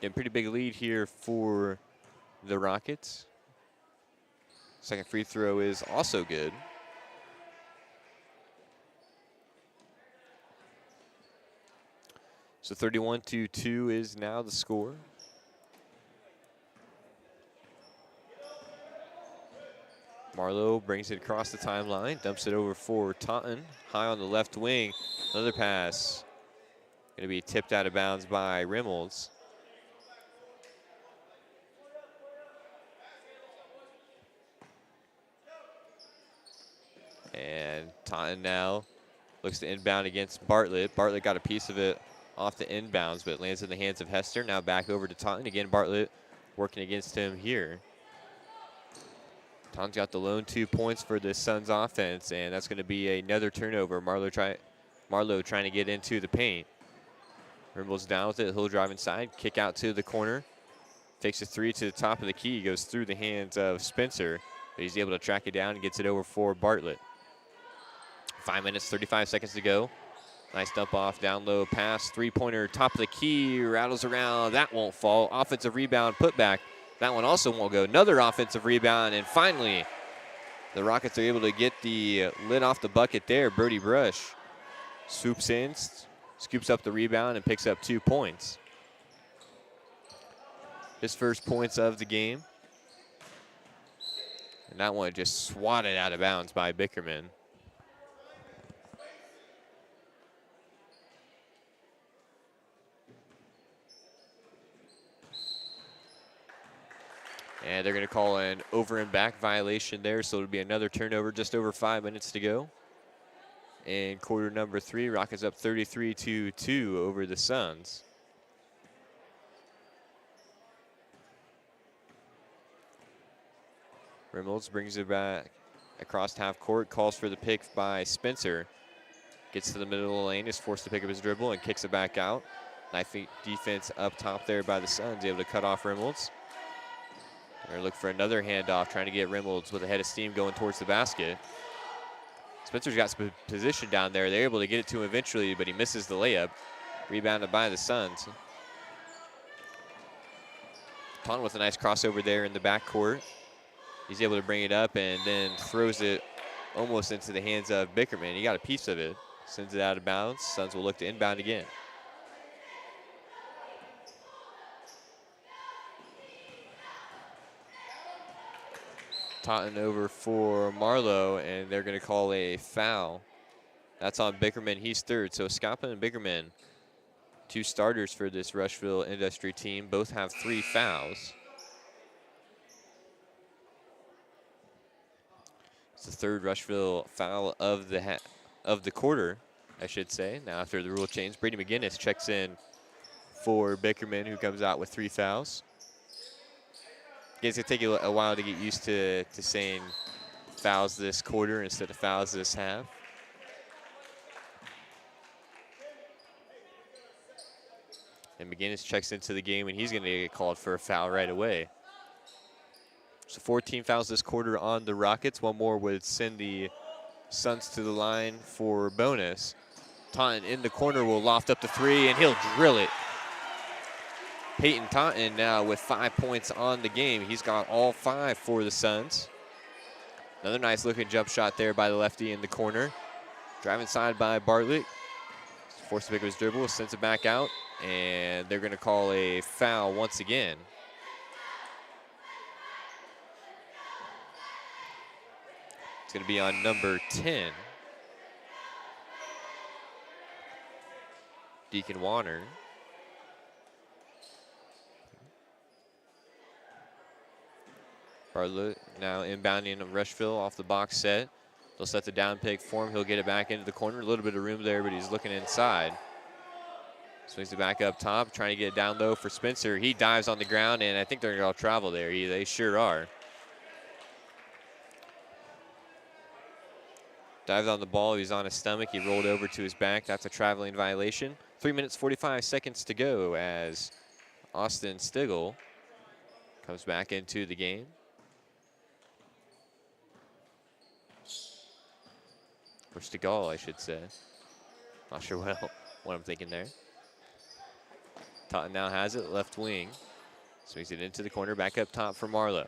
A pretty big lead here for the Rockets. Second free throw is also good. So 31-2 is now the score. Marlowe brings it across the timeline, dumps it over for Taunton. High on the left wing, another pass. Going to be tipped out of bounds by Reynolds. And Taunton now looks to inbound against Bartlett. Bartlett got a piece of it off the inbounds, but it lands in the hands of Hester. Now back over to Taunton. Again, Bartlett working against him here. Taunton's got the lone 2 points for the Suns offense, and that's going to be another turnover. Marlowe trying to get into the paint. Reynolds down with it. He'll drive inside, kick out to the corner. Takes a three to the top of the key. Goes through the hands of Spencer, but he's able to track it down and gets it over for Bartlett. 5 minutes, 35 seconds to go. Nice dump off, down low pass, three-pointer, top of the key, rattles around. That won't fall. Offensive rebound, put back. That one also won't go. Another offensive rebound, and finally, the Rockets are able to get the lid off the bucket there. Brody Brush swoops in, scoops up the rebound, and picks up 2 points. His first points of the game. And that one just swatted out of bounds by Bickerman. And they're going to call an over and back violation there, so it'll be another turnover, just over 5 minutes to go. In quarter number 3, Rockets up 33-2 over the Suns. Reynolds brings it back across half court, calls for the pick by Spencer. Gets to the middle of the lane, is forced to pick up his dribble and kicks it back out. Nice defense up top there by the Suns, able to cut off Reynolds. They're going to look for another handoff, trying to get Reynolds with a head of steam going towards the basket. Spencer's got some position down there. They're able to get it to him eventually, but he misses the layup. Rebounded by the Suns. Taunton with a nice crossover there in the backcourt. He's able to bring it up and then throws it almost into the hands of Bickerman. He got a piece of it, sends it out of bounds. Suns will look to inbound again. Taunton over for Marlowe, and they're going to call a foul. That's on Bickerman. He's third. So Scapa and Bickerman, 2 starters for this Rushville-Industry team, both have 3 fouls. It's the third Rushville foul of the quarter, I should say. Now after the rule change, Brady McGinnis checks in for Bickerman, who comes out with 3 fouls. It's going to take you a while to get used to saying fouls this quarter instead of fouls this half. And McGinnis checks into the game, and he's going to get called for a foul right away. So 14 fouls this quarter on the Rockets. One more would send the Suns to the line for bonus. Taunton in the corner will loft up the 3, and he'll drill it. Peyton Taunton now with 5 points on the game. He's got all 5 for the Suns. Another nice looking jump shot there by the lefty in the corner. Drive inside by Bartlett. Forced to pick up his dribble, sends it back out, and they're going to call a foul once again. It's going to be on number 10. Deacon Warner. Bartlett now inbounding Rushville off the box set. They'll set the down pick for him. He'll get it back into the corner. A little bit of room there, but he's looking inside. Swings it back up top, trying to get it down low for Spencer. He dives on the ground, and I think they're going to travel there. They sure are. Dives on the ball. He's on his stomach. He rolled over to his back. That's a traveling violation. 3 minutes, 45 seconds to go as Austin Stigl comes back into the game. Or Stigall, I should say. Not sure what I'm thinking there. Totten now has it, left wing. Swings it into the corner, back up top for Marlowe.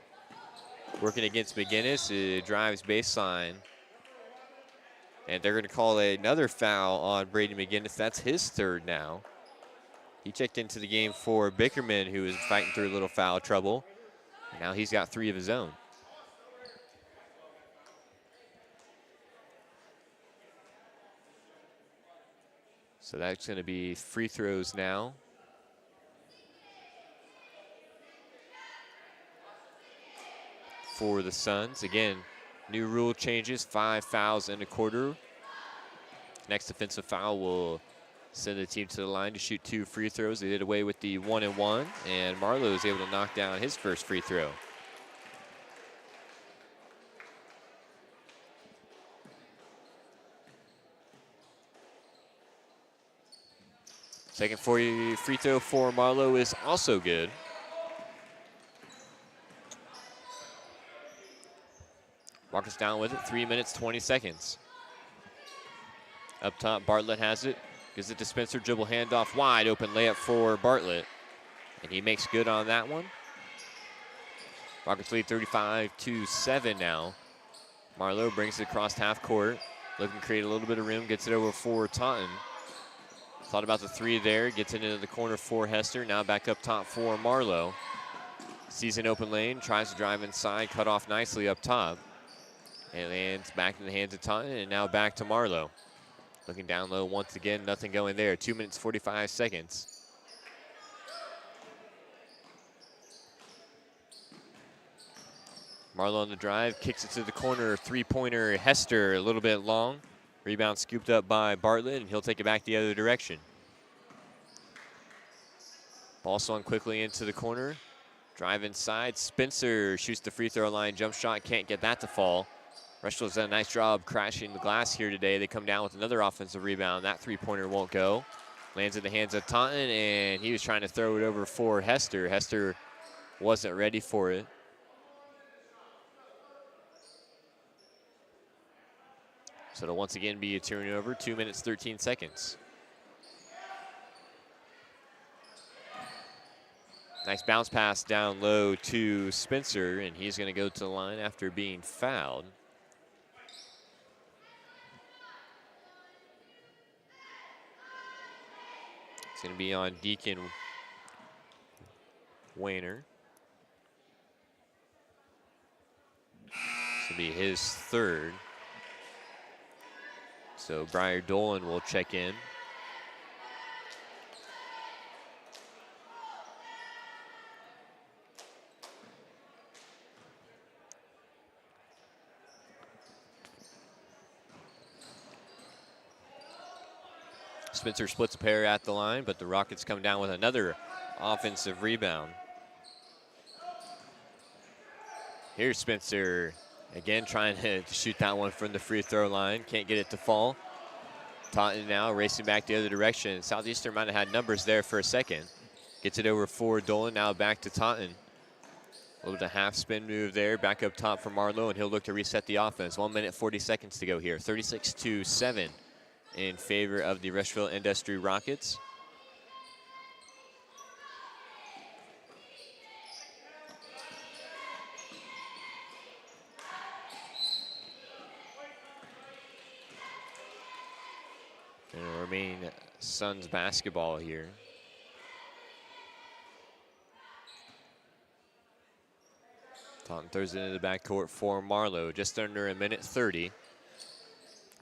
Working against McGinnis, it drives baseline. And they're going to call another foul on Brady McGinnis. That's his third now. He checked into the game for Bickerman, who was fighting through a little foul trouble. Now he's got 3 of his own. So that's going to be free throws now. For the Suns. Again, new rule changes, 5 fouls in a quarter. Next offensive foul will send the team to the line to shoot 2 free throws. They did away with the 1-and-1, and Marlowe was able to knock down his first free throw. Second free throw for Marlowe is also good. Marcus down with it, 3 minutes, 20 seconds. Up top, Bartlett has it. Gives it to Spencer, dribble handoff, wide open layup for Bartlett. And he makes good on that one. Rockets lead 35-7 now. Marlowe brings it across half court. Looking to create a little bit of room, gets it over for Taunton. Thought about the 3 there, gets it into the corner for Hester. Now back up top for Marlowe. Sees an open lane, tries to drive inside, cut off nicely up top. And lands back in the hands of Taunton, and now back to Marlowe. Looking down low once again, nothing going there. 2 minutes, 45 seconds. Marlowe on the drive, kicks it to the corner, 3-pointer, Hester, a little bit long. Rebound scooped up by Bartlett, and he'll take it back the other direction. Ball swung quickly into the corner. Drive inside, Spencer shoots the free throw line, jump shot, can't get that to fall. Rushville's done a nice job crashing the glass here today. They come down with another offensive rebound. That 3-pointer won't go. Lands in the hands of Taunton, and he was trying to throw it over for Hester. Hester wasn't ready for it. So it'll once again be a turnover, 2 minutes, 13 seconds. Nice bounce pass down low to Spencer, and he's going to go to the line after being fouled. It's going to be on Deacon Wayner. This will be his third. So Briar Dolan will check in. Spencer splits a pair at the line, but the Rockets come down with another offensive rebound. Here's Spencer again trying to shoot that one from the free throw line. Can't get it to fall. Taunton now racing back the other direction. Southeastern might have had numbers there for a second. Gets it over for Dolan, now back to Taunton. A little bit of half spin move there, back up top for Marlowe, and he'll look to reset the offense. 1 minute, 40 seconds to go here. 36-7 in favor of the Rushville-Industry Rockets. remain Suns basketball here. Taunton throws it into the backcourt for Marlowe, just under a minute 30.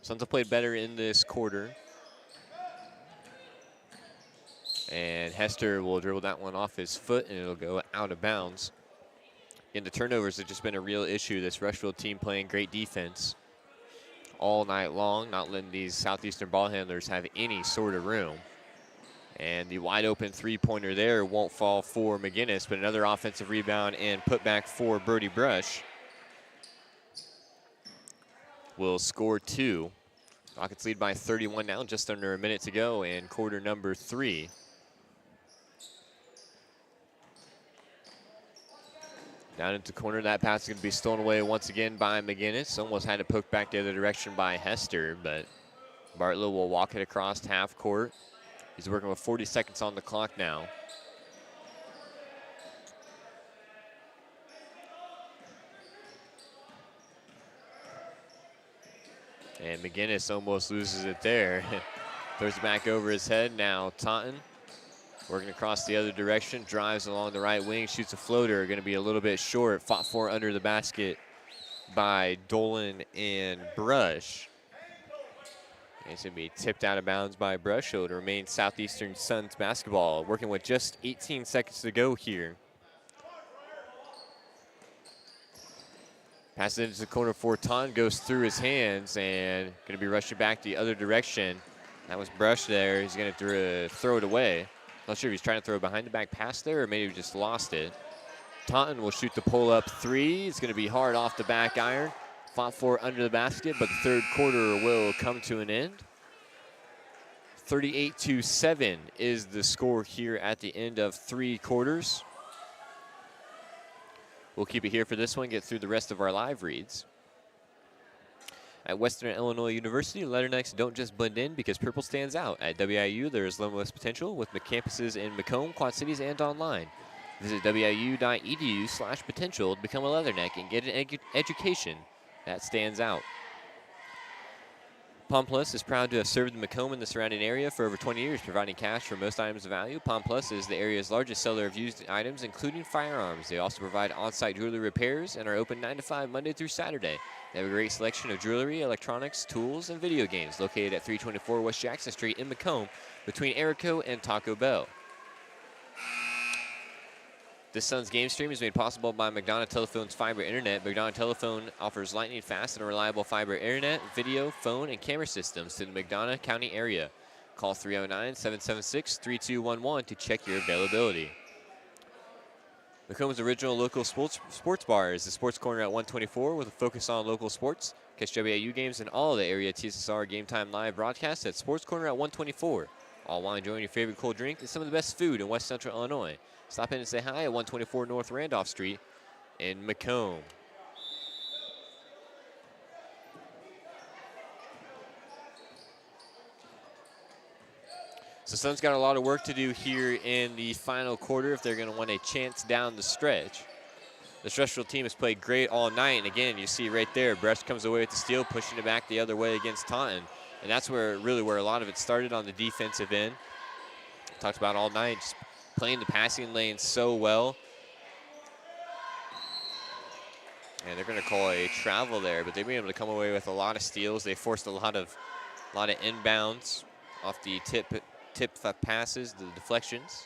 Suns have played better in this quarter. And Hester will dribble that one off his foot, and it'll go out of bounds. And the turnovers have just been a real issue. This Rushville team playing great defense all night long, not letting these Southeastern ball handlers have any sort of room. And the wide open three-pointer there won't fall for McGinnis, but another offensive rebound and putback for Brody Brush will score 2. Rockets lead by 31 now, just under a minute to go in quarter number 3. Down into the corner, that pass is going to be stolen away once again by McGinnis. Almost had it poked back the other direction by Hester, but Bartlett will walk it across half court. He's working with 40 seconds on the clock now. And McGinnis almost loses it there. Throws it back over his head. Now Taunton working across the other direction, drives along the right wing, shoots a floater, going to be a little bit short. Fought for under the basket by Dolan and Brush. And it's going to be tipped out of bounds by Brush. So it'll remain Southeastern Suns basketball, working with just 18 seconds to go here. Passes it into the corner for Taunton, goes through his hands, and going to be rushing back the other direction. That was Brush there. He's going to throw it away. Not sure if he's trying to throw a behind-the-back pass there or maybe just lost it. Taunton will shoot the pull-up 3. It's going to be hard off the back iron. Fought for under the basket, but the third quarter will come to an end. 38-7 is the score here at the end of 3 quarters. We'll keep it here for this one, get through the rest of our live reads. At Western Illinois University, Leathernecks don't just blend in because purple stands out. At WIU, there is limitless potential with campuses in Macomb, Quad Cities, and online. Visit wiu.edu/potential to become a Leatherneck and get an education that stands out. Palm Plus is proud to have served the Macomb and the surrounding area for over 20 years, providing cash for most items of value. Palm Plus is the area's largest seller of used items, including firearms. They also provide on-site jewelry repairs and are open 9 to 5 Monday through Saturday. They have a great selection of jewelry, electronics, tools, and video games located at 324 West Jackson Street in Macomb between Erico and Taco Bell. This Suns game stream is made possible by McDonough Telephone's fiber internet. McDonough Telephone offers lightning fast and reliable fiber internet, video, phone, and camera systems to the McDonough County area. Call 309-776-3211 to check your availability. Macomb's original local sports bar is the Sports Corner at 124 with a focus on local sports. Catch WIU games and all of the area TSSR Game Time live broadcasts at Sports Corner at 124. All while enjoying your favorite cold drink and some of the best food in West Central Illinois. Stop in and say hi at 124 North Randolph Street in Macomb. So Suns got a lot of work to do here in the final quarter if they're going to want a chance down the stretch. The Rushville team has played great all night, and again, you see right there, Brush comes away with the steal, pushing it back the other way against Taunton. And that's where a lot of it started on the defensive end. Talked about all night, just playing the passing lane so well. And they're going to call a travel there, but they've been able to come away with a lot of steals. They forced a lot of inbounds off the tip passes, the deflections.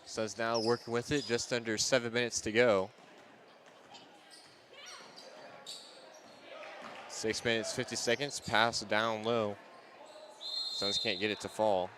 Suns now working with it, just under 7 minutes to go. 6 minutes, 50 seconds, pass down low. Suns can't get it to fall.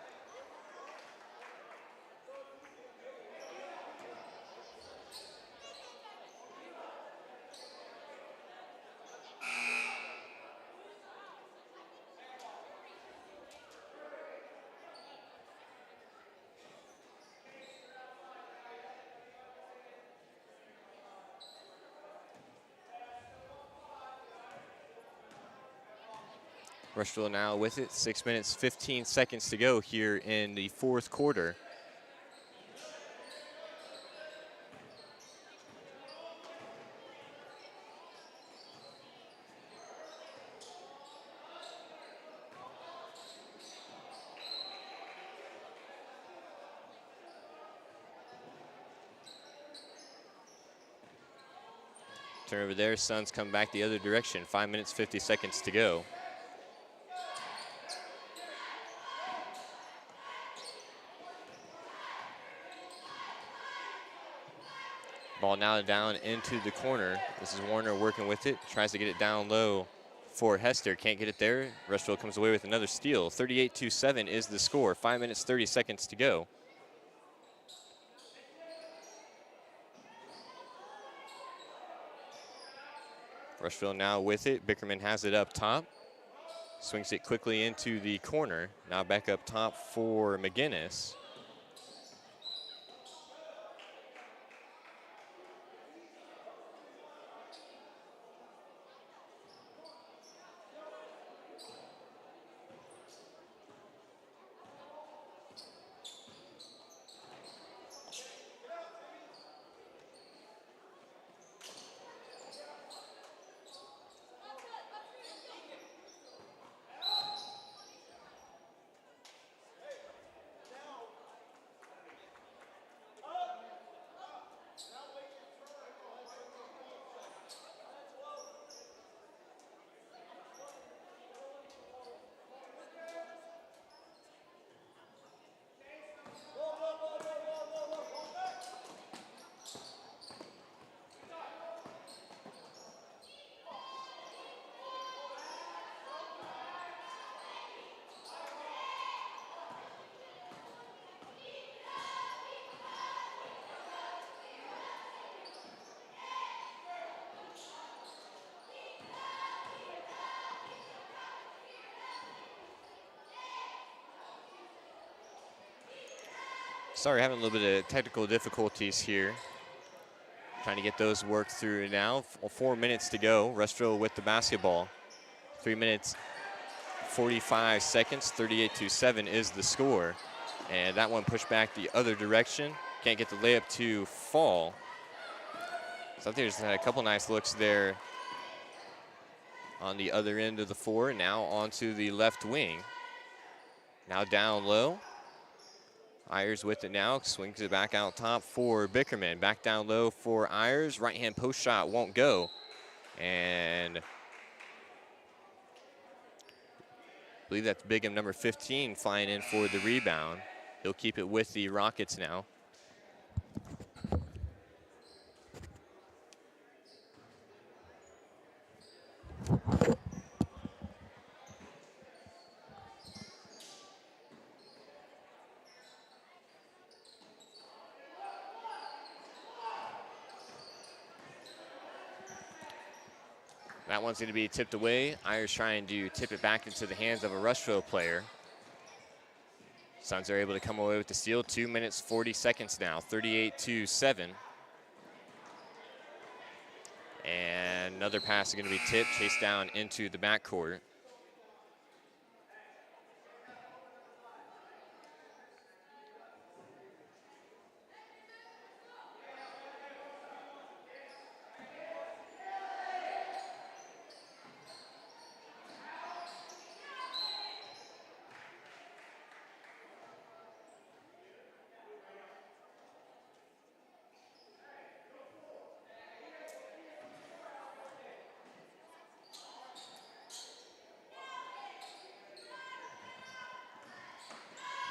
Rushville now with it. 6 minutes, 15 seconds to go here in the fourth quarter. Turnover there, Suns come back the other direction. 5 minutes, 50 seconds to go. Ball now down into the corner. This is Warner working with it, tries to get it down low for Hester. Can't get it there. Rushville comes away with another steal. 38-7 is the score. 5 minutes, 30 seconds to go. Rushville now with it. Bickerman has it up top. Swings it quickly into the corner. Now back up top for McGinnis. Sorry, having a little bit of technical difficulties here. Trying to get those worked through now. 4 minutes to go. Rushville with the basketball. 3 minutes, 45 seconds. 38-7 is the score. And that one pushed back the other direction. Can't get the layup to fall. So I think there's a couple nice looks there on the other end of the floor. Now onto the left wing. Now down low. Ayers with it now, swings it back out top for Bickerman. Back down low for Ayers. Right-hand post shot won't go. And I believe that's Bigham number 15 flying in for the rebound. He'll keep it with the Rockets now. That one's going to be tipped away. Ayers trying to tip it back into the hands of a Rushville player. Suns are able to come away with the steal. 2 minutes, 40 seconds now, 38-7. And another pass is going to be tipped, chased down into the backcourt.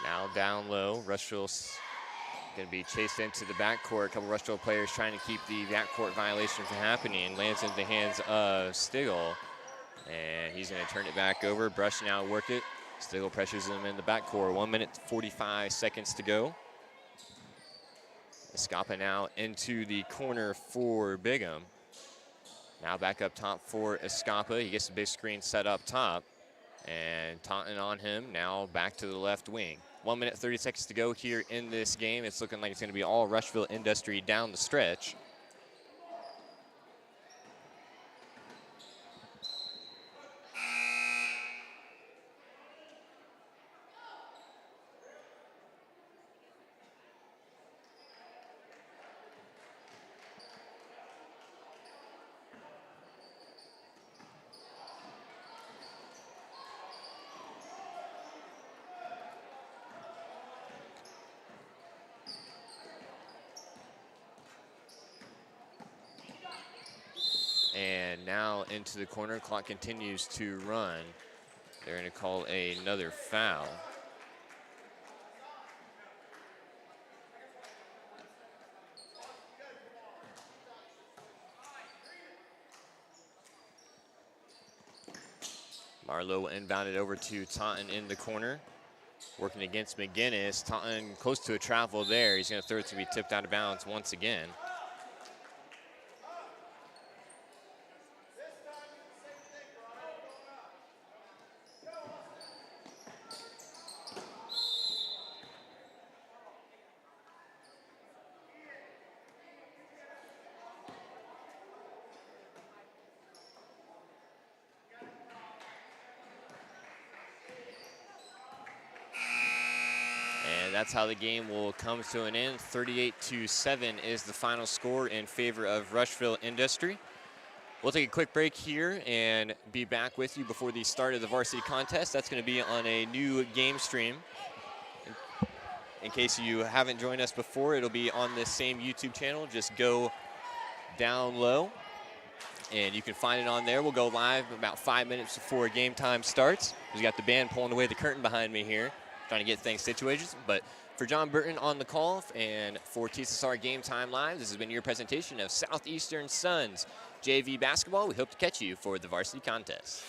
Now down low, Rushville's going to be chased into the backcourt. A couple Rushville players trying to keep the backcourt violation from happening. Lands into the hands of Stigl. And he's going to turn it back over. Brush now work it. Stigl pressures him in the backcourt. 1 minute, 45 seconds to go. Escapa now into the corner for Bigham. Now back up top for Escapa. He gets the big screen set up top. And Taunton on him, now back to the left wing. 1 minute, 30 seconds to go here in this game. It's looking like it's going to be all Rushville-Industry down the stretch. now into the corner. Clock continues to run. They're going to call another foul. Marlowe will inbound it over to Taunton in the corner. Working against McGinnis. Taunton close to a travel there. He's going to throw it to be tipped out of bounds once again. That's how the game will come to an end. 38-7 is the final score in favor of Rushville-Industry. We'll take a quick break here and be back with you before the start of the varsity contest. That's going to be on a new game stream. In case you haven't joined us before, it'll be on this same YouTube channel. Just go down low and you can find it on there. We'll go live about 5 minutes before game time starts. We've got the band pulling away the curtain behind me here, trying to get things situated. But for John Burton on the call and for TSSR Game Time Live, this has been your presentation of Southeastern Suns JV basketball. We hope to catch you for the varsity contest.